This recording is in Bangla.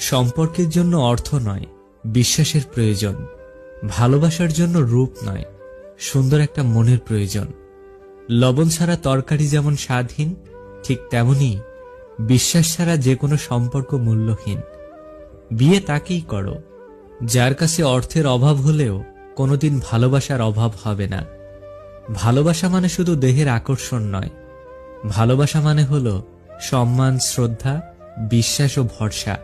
সম্পর্কের জন্য অর্থ নয়, বিশ্বাসের প্রয়োজন। ভালোবাসার জন্য রূপ নয়, সুন্দর একটা মনের প্রয়োজন। লবণ ছাড়া তরকারি যেমন স্বাদহীন, ঠিক তেমনি বিশ্বাস ছাড়া যে কোনো সম্পর্ক মূল্যহীন। বিয়ে তাকেই করো যার কাছে অর্থের অভাব হলেও কোনোদিন ভালোবাসার অভাব হবে না। ভালোবাসা মানে শুধু দেহের আকর্ষণ নয়, ভালোবাসা মানে হলো সম্মান, শ্রদ্ধা, বিশ্বাস ও ভরসা।